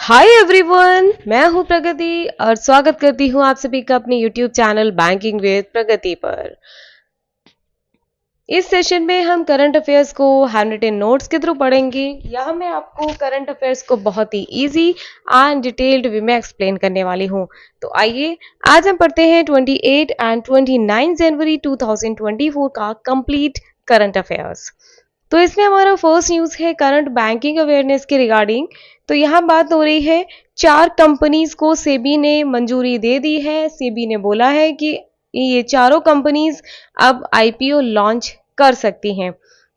Hi everyone, मैं हूं प्रगति और स्वागत करती हूं आप सभी का अपने यूट्यूब चैनल बैंकिंग विद प्रगति पर। इस सेशन में हम करंट अफेयर्स को हैंड रिटन नोट्स के थ्रू पढ़ेंगे। यहाँ मैं आपको करंट अफेयर्स को बहुत ही इजी एंड डिटेल्ड वे में एक्सप्लेन करने वाली हूँ। तो आइए आज हम पढ़ते हैं 28 एंड 29 जनवरी 2024 का कंप्लीट करंट अफेयर्स। तो इसमें हमारा फर्स्ट न्यूज है करंट बैंकिंग अवेयरनेस के रिगार्डिंग। तो यहाँ बात हो रही है 4 कंपनीज को सेबी ने मंजूरी दे दी है। सेबी ने बोला है कि ये चारों कंपनीज अब आईपीओ लॉन्च कर सकती हैं।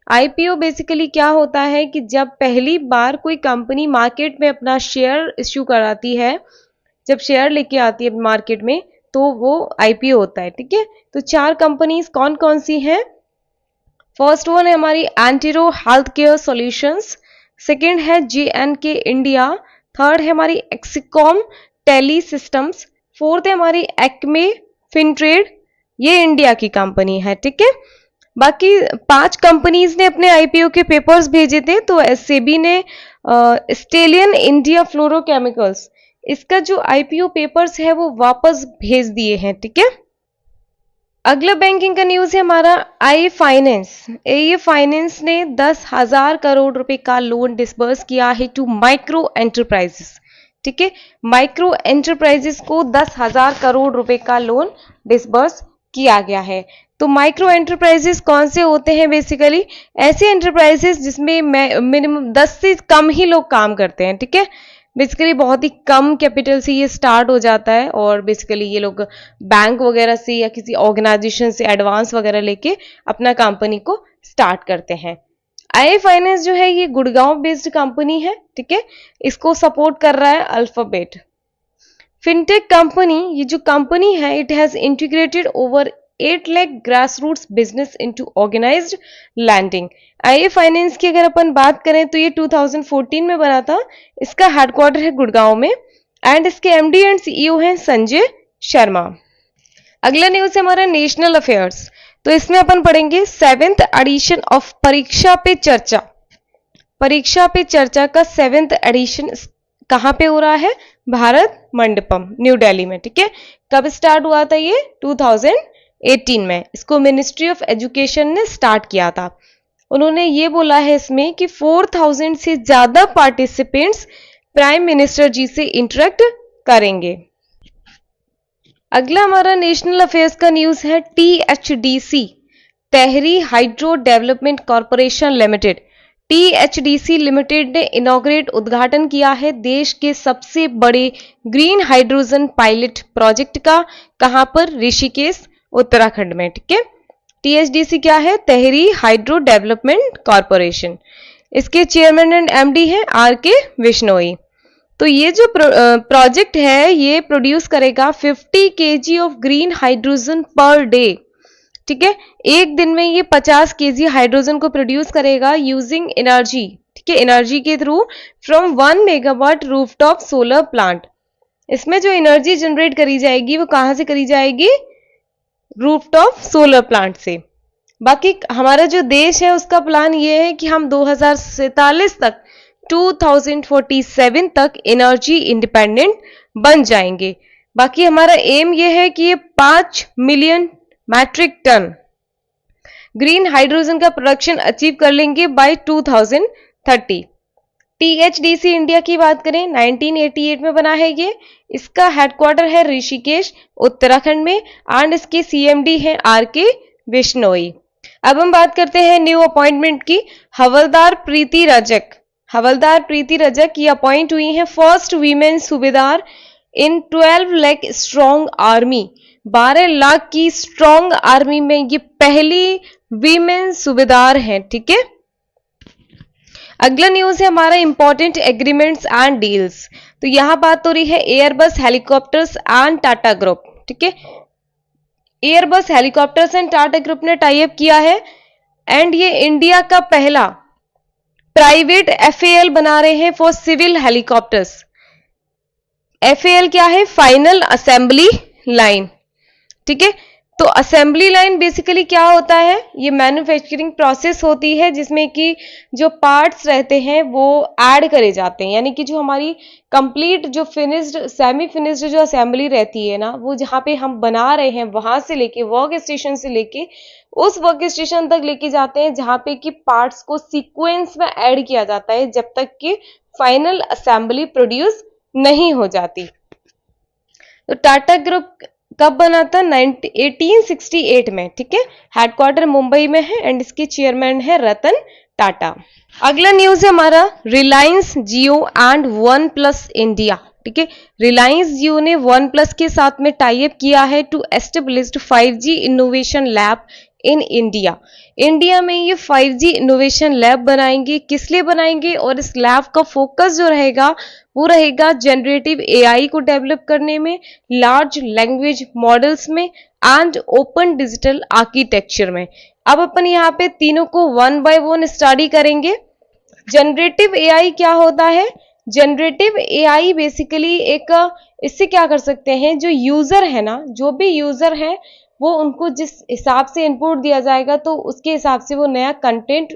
आईपीओ बेसिकली क्या होता है कि जब पहली बार कोई कंपनी मार्केट में अपना शेयर इश्यू कराती है, जब शेयर लेके आती है मार्केट में, तो वो आईपीओ होता है। ठीक है, तो 4 कंपनीज कौन कौन सी हैं? फर्स्ट वन है हमारी antero health care solutions, second है JNK इंडिया, थर्ड है हमारी एक्सिकॉम टेली सिस्टम्स, फोर्थ है हमारी एक्मे फिनट्रेड, ये इंडिया की कंपनी है। ठीक है, बाकी 5 कंपनीज ने अपने आईपीओ के पेपर्स भेजे थे। तो सेबी ने स्टेलियन इंडिया फ्लोरोकेमिकल्स, इसका जो आईपीओ पेपर्स है वो वापस भेज दिए हैं। ठीक है, अगला बैंकिंग का न्यूज है हमारा आई फाइनेंस। ये फाइनेंस ने 10,000 करोड़ रुपए का लोन डिसबर्स किया है टू माइक्रो एंटरप्राइजेस। ठीक है, माइक्रो एंटरप्राइजेस को 10,000 करोड़ रुपए का लोन डिसबर्स किया गया है। तो माइक्रो एंटरप्राइजेस कौन से होते हैं? बेसिकली ऐसे एंटरप्राइजेस जिसमें मिनिमम 10 से कम ही लोग काम करते हैं। ठीक है, बेसिकली बहुत ही कम कैपिटल से ये स्टार्ट हो जाता है और बेसिकली ये लोग बैंक वगैरह से या किसी ऑर्गेनाइजेशन से एडवांस वगैरह लेके अपना कंपनी को स्टार्ट करते हैं। आई फाइनेंस जो है ये गुड़गांव बेस्ड कंपनी है। ठीक है, इसको सपोर्ट कर रहा है अल्फाबेट। फिनटेक कंपनी, ये जो कंपनी है it has integrated over 8 lakh grass roots business into organised lending. I finance की अगर अपन बात करें तो ये 2014 में बना था। इसका हेडक्वार्टर है गुड़गांव में एंड इसके एमडी एंड सीईओ हैं संजय शर्मा। अगला न्यूज है हमारा नेशनल अफेयर्स। तो इसमें अपन पढ़ेंगे 7th एडिशन ऑफ परीक्षा पे चर्चा। परीक्षा पे चर्चा का 7th एडिशन कहां पे हो रहा है? भारत मंडपम, न्यू दिल्ली में। ठीक है, कब स्टार्ट हुआ था ये? 2018 में। इसको मिनिस्ट्री ऑफ एजुकेशन ने स्टार्ट किया था। उन्होंने ये बोला है इसमें कि 4000 से ज्यादा पार्टिसिपेंट्स प्राइम मिनिस्टर जी से इंटरेक्ट करेंगे। अगला हमारा नेशनल अफेयर्स का न्यूज है THDC, Tehri hydro development corporation limited. THDC limited ने इनॉग्रेट उद्घाटन किया है देश के सबसे बड़े ग्रीन हाइड्रोजन पायलट प्रोजेक्ट का। कहां पर? ऋषिकेश, उत्तराखंड में। ठीक है, THDC क्या है? Tehri hydro development corporation. इसके चेयरमैन एंड MD हैं RK विश्नोई। तो ये जो प्रोजेक्ट है ये प्रोड्यूस करेगा 50 kg of green hydrogen per day. ठीक है, एक दिन में ये 50 kg हाइड्रोजन को प्रोड्यूस करेगा यूजिंग एनर्जी। ठीक है, एनर्जी के through from 1 megawatt rooftop solar plant. इसमें जो एनर्जी जनरेट करी जाएगी वो कहां से करी जाएगी? रूफटॉप सोलर प्लांट से। बाकी हमारा जो देश है उसका प्लान ये है कि हम 2047 तक 2047 तक एनर्जी इंडिपेंडेंट बन जाएंगे। बाकी हमारा एम ये है कि ये 5 million metric tonne green hydrogen का प्रोडक्शन अचीव कर लेंगे बाय 2030। THDC इंडिया की बात करें 1988 में बना है ये। इसका हेडक्वार्टर है ऋषिकेश, उत्तराखंड में एंड इसके CMD हैं RK विश्नोई। अब हम बात करते हैं न्यू अपॉइंटमेंट की। हवलदार प्रीति रजक, हवलदार प्रीति रजक ये अपॉइंट हुई हैं फर्स्ट वीमेन सूबेदार इन 12 लाख स्ट्रॉन्ग आर्मी। 12 लाख की स्ट्रॉन्ग आर्मी में ये पहली वीमेन सूबेदार हैं। ठीक है, अगला न्यूज है हमारा इंपॉर्टेंट एग्रीमेंट्स एंड डील्स। तो यहां बात हो रही है Airbus helicopters and Tata group. ठीक है, Airbus helicopters and Tata group ने टाई अप किया है एंड ये इंडिया का पहला प्राइवेट FAL बना रहे हैं फॉर सिविल हेलीकॉप्टर्स। FAL क्या है? Final assembly line. ठीक है, तो असेंबली लाइन बेसिकली क्या होता है, ये मैन्युफैक्चरिंग प्रोसेस होती है जिसमें कि जो पार्ट्स रहते हैं वो ऐड करे जाते हैं, यानी कि जो हमारी कंप्लीट जो फिनिश्ड सेमी फिनिश्ड जो असेंबली रहती है ना, वो जहाँ पे हम बना रहे हैं वहां से लेके वर्क स्टेशन से लेके उस वर्क स्टेशन तक लेके जाते हैं जहाँ पे कि पार्ट्स को सीक्वेंस में ऐड किया जाता है जब तक कि फाइनल असेंबली प्रोड्यूस नहीं हो जाती। तो टाटा ग्रुप कब बना था? 1868 में, ठीक है। हेडक्वार्टर मुंबई में है एंड इसके चेयरमैन है रतन टाटा। अगला न्यूज है हमारा रिलायंस जियो एंड वन प्लस इंडिया, ठीक है। रिलायंस जियो ने वन प्लस के साथ में टाई अप किया है to established 5G innovation lab in India. India में ये 5G इनोवेशन लैब बनाएंगे। किस लिए बनाएंगे? और इस लैब का फोकस जो रहेगा वो रहेगा जनरेटिव एआई को डेवलप करने में, लार्ज लैंग्वेज मॉडल्स में एंड ओपन डिजिटल आर्किटेक्चर में। अब अपन यहाँ पे तीनों को वन बाय वन स्टडी करेंगे। जनरेटिव एआई क्या होता है? जनरेटिव एआई बेसिकली एक, इससे क्या कर सकते हैं, जो यूजर है ना, जो भी यूजर है वो उनको जिस हिसाब से इनपुट दिया जाएगा तो उसके हिसाब से वो नया कंटेंट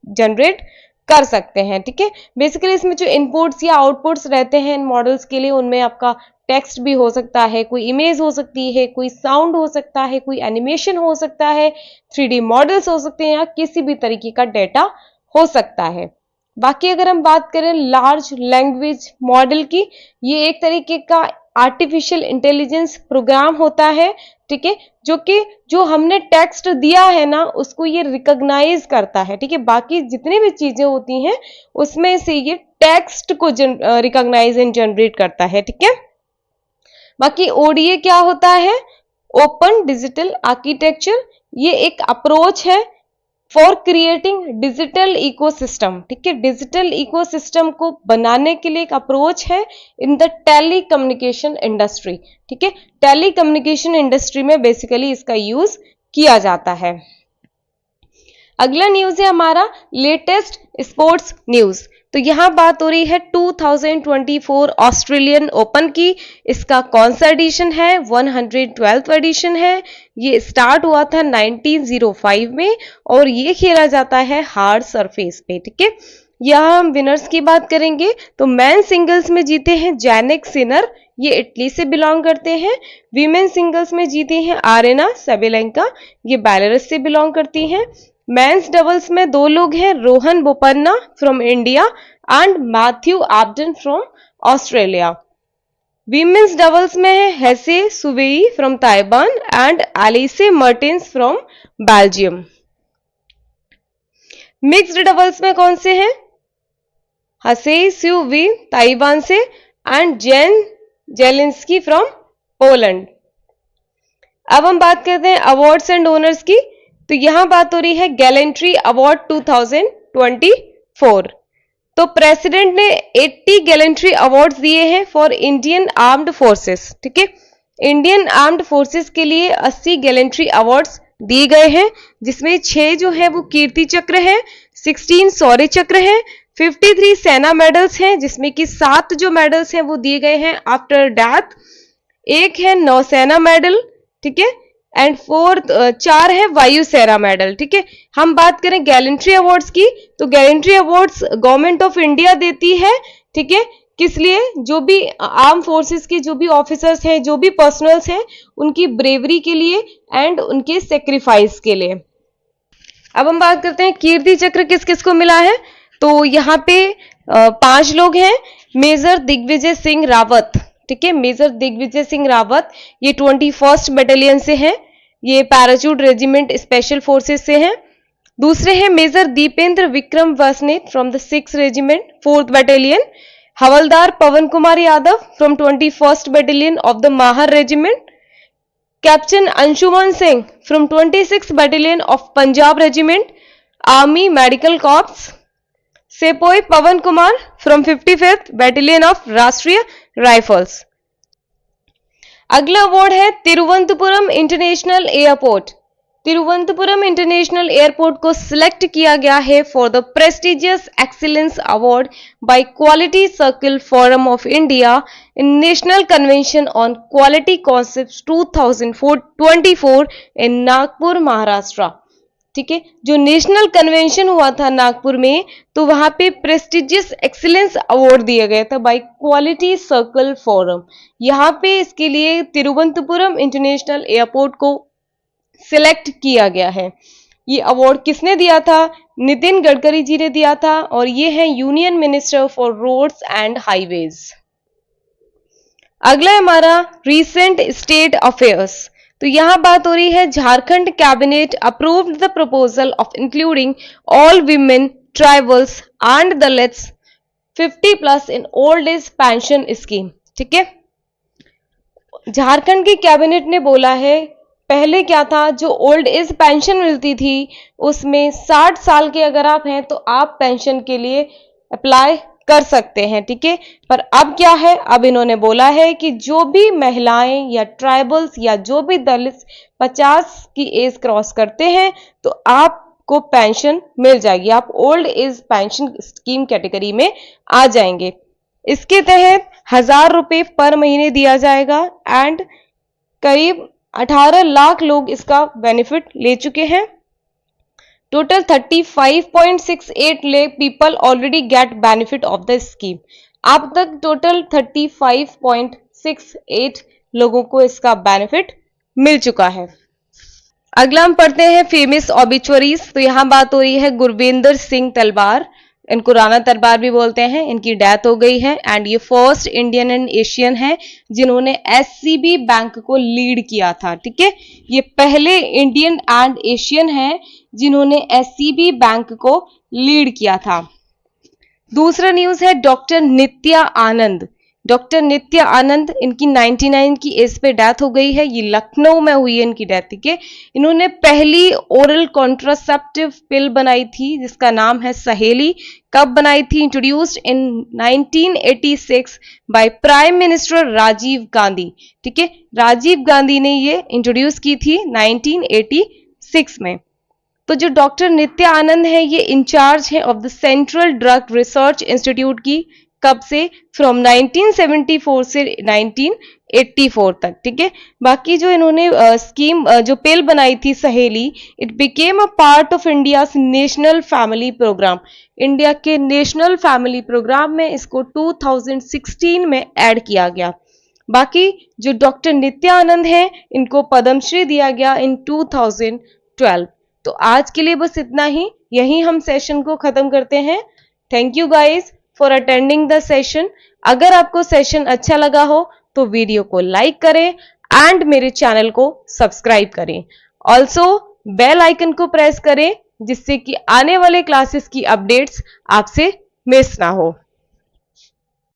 जनरेट कर सकते हैं, ठीक है। बेसिकली इसमें जो इनपुट्स या आउटपुट्स रहते हैं इन मॉडल्स के लिए, उनमें आपका टेक्स्ट भी हो सकता है, कोई इमेज हो सकती है, कोई साउंड हो सकता है, कोई एनिमेशन हो सकता है, 3D मॉडल्स हो सकते हैं या किसी भी तरीके का डेटा हो सकता है। बाकी अगर हम बात करें लार्ज लैंग्वेज मॉडल की, ये एक तरीके का आर्टिफिशियल इंटेलिजेंस प्रोग्राम होता है, ठीक है, जो कि जो हमने टेक्स्ट दिया है ना उसको ये रिकॉग्नाइज करता है, ठीक है। बाकी जितनी भी चीजें होती हैं उसमें से ये टेक्स्ट को रिकॉग्नाइज एंड जनरेट करता है, ठीक है। बाकी ओडीए क्या होता है? Open digital architecture. ये एक अप्रोच है फॉर क्रिएटिंग डिजिटल इकोसिस्टम, ठीक है। डिजिटल इकोसिस्टम को बनाने के लिए एक अप्रोच है इन द टेलीकम्युनिकेशन इंडस्ट्री, ठीक है। टेलीकम्युनिकेशन इंडस्ट्री में बेसिकली इसका यूज किया जाता है। अगला न्यूज है हमारा लेटेस्ट स्पोर्ट्स न्यूज। तो यहां बात हो रही है 2024 ऑस्ट्रेलियन ओपन की। इसका कौन सा एडिशन है? 112th एडिशन है। ये स्टार्ट हुआ था 1905 में और ये खेला जाता है हार्ड सरफेस पे, ठीक है। यहाँ हम विनर्स की बात करेंगे तो मैन सिंगल्स में जीते हैं जैनिक सिनर, ये इटली से बिलोंग करते हैं। वीमेन सिंगल्स में जीती हैं आरेना सेबेलेंका, ये बेलारूस से बिलोंग करती हैं। मेंस डबल्स में दो लोग हैं, Rohan Bopanna from India and Matthew Ebden from Australia. Women's doubles में है Hsieh Suwei from Taiwan and Elise Mertens from Belgium. Mixed doubles में कौन से हैं? हसे सुवी ताइवान से and Jan Zielinski from Poland. अब हम बात करते हैं अवार्ड्स एंड ओनर्स की। तो यहां बात हो रही है गैलेंट्री अवार्ड 2024। तो प्रेसिडेंट ने 80 गैलेंट्री अवार्ड्स दिए हैं फॉर इंडियन आर्म्ड फोर्सेस, ठीक है। इंडियन आर्म्ड फोर्सेस के लिए 80 गैलेंट्री अवार्ड्स दिए गए हैं, जिसमें 6 जो है वो कीर्ति चक्र है, 16 शौर्य चक्र है, 53 सेना मेडल्स हैं, जिसमें कि 7 जो मेडल्स हैं वो दिए गए हैं आफ्टर डेथ, 1 है नौसेना मेडल, ठीक है, एंड 4 है वायुसेना मेडल, ठीक है। हम बात करें गैलेंट्री अवार्ड्स की, तो gallantry awards government of India देती है, ठीक है। किस लिए? जो भी आर्म फोर्सेस के जो भी ऑफिसर्स हैं, जो भी पर्सनल्स हैं, उनकी ब्रेवरी के लिए एंड उनके सेक्रीफाइस के लिए। अब हम बात करते हैं कीर्ति चक्र किस किस को मिला है। तो यहाँ पे 5 लोग हैं। मेजर दिग्विजय सिंह रावत, ठीक है, मेजर दिग्विजय सिंह रावत, ये 21st बटालियन से हैं, ये पैराचूट रेजिमेंट स्पेशल फोर्सेस से हैं। दूसरे हैं major Dipendra Vikram Basnet from the 6th regiment 4th battalion. Havildar Pawan Kumar Yadav from 21st battalion of the Mahar regiment. Captain Anshuman Singh from 26th battalion of Punjab regiment army medical corps. Sepoy Pawan Kumar from 55th battalion of Rashtriya rifles. अगला award है Thiruvananthapuram international airport. Thiruvananthapuram international airport को select किया गया है for the prestigious excellence award by quality circle forum of India in national convention on quality concepts 2024 इन नागपुर, महाराष्ट्र। ठीक है, जो national convention हुआ था नागपुर में, तो वहां पे प्रेस्टिजियस एक्सीलेंस अवार्ड दिया गया था बाय क्वालिटी सर्कल फोरम। यहाँ पे इसके लिए तिरुवनंतपुरम इंटरनेशनल एयरपोर्ट को सिलेक्ट किया गया है। ये अवार्ड किसने दिया था? नितिन गडकरी जी ने दिया था, और ये है union minister for roads and highways. अगला हमारा रीसेंट स्टेट अफेयर्स। तो यहां बात हो रही है Jharkhand cabinet approved the proposal of including all women, tribals and Dalits 50+ in old age pension scheme. ठीक है, झारखंड की कैबिनेट ने बोला है, पहले क्या था, जो ओल्ड एज पेंशन मिलती थी उसमें 60 साल के अगर आप हैं तो आप पेंशन के लिए अप्लाई कर सकते हैं। ठीक है, पर अब क्या है, अब इन्होंने बोला है कि जो भी महिलाएं या ट्राइबल्स या जो भी दलित 50 की एज क्रॉस करते हैं तो आपको पेंशन मिल जाएगी, आप old age pension scheme category में आ जाएंगे। इसके तहत 1000 रुपए पर महीने दिया जाएगा एंड करीब 18 लाख लोग इसका बेनिफिट ले चुके हैं। Total 35.68 lakh people already get benefit of the scheme. अब तक टोटल 35.68 लोगों को इसका बेनिफिट मिल चुका है। अगला हम पढ़ते हैं फेमस ऑबिचुअरीज। तो यहां बात हो रही है गुरविंदर सिंह तलवार, इनको राणा तलवार भी बोलते हैं, इनकी डेथ हो गई है एंड ये फर्स्ट इंडियन एंड एशियन है जिन्होंने एससीबी बैंक को लीड किया था। ठीक है, ये पहले इंडियन एंड एशियन है जिन्होंने एससीबी बैंक को लीड किया था। दूसरा न्यूज है डॉक्टर नित्या आनंद। डॉक्टर नित्या आनंद, इनकी 99 की एज पे डेथ हो गई है, ये लखनऊ में हुई है इनकी डेथ। ठीक है, इन्होंने पहली ओरल कॉन्ट्रासेप्टिव पिल बनाई थी जिसका नाम है सहेली। कब बनाई थी? Introduced in 1986 by prime minister Rajiv Gandhi. ठीक है, राजीव गांधी ने ये इंट्रोड्यूस की थी 1986 में। तो जो डॉक्टर नित्या आनंद है ये इंचार्ज है of the central drug research institute की। कब से? फ्रॉम 1974 से 1984 तक। ठीक है, बाकी जो इन्होंने स्कीम जो पिल बनाई थी Saheli, it became a part of India national family programme. India के नेशनल फैमिली प्रोग्राम में इसको 2016 में ऐड किया गया। बाकी जो डॉक्टर नित्या आनंद है इनको पद्मश्री दिया गया इन 2012। तो आज के लिए बस इतना ही, यहीं हम सेशन को खत्म करते हैं। Thank you guys for attending the session. अगर आपको सेशन अच्छा लगा हो तो वीडियो को लाइक करें एंड मेरे चैनल को सब्सक्राइब करें। ऑल्सो बेल आइकन को प्रेस करें जिससे कि आने वाले क्लासेस की अपडेट्स आपसे मिस ना हो।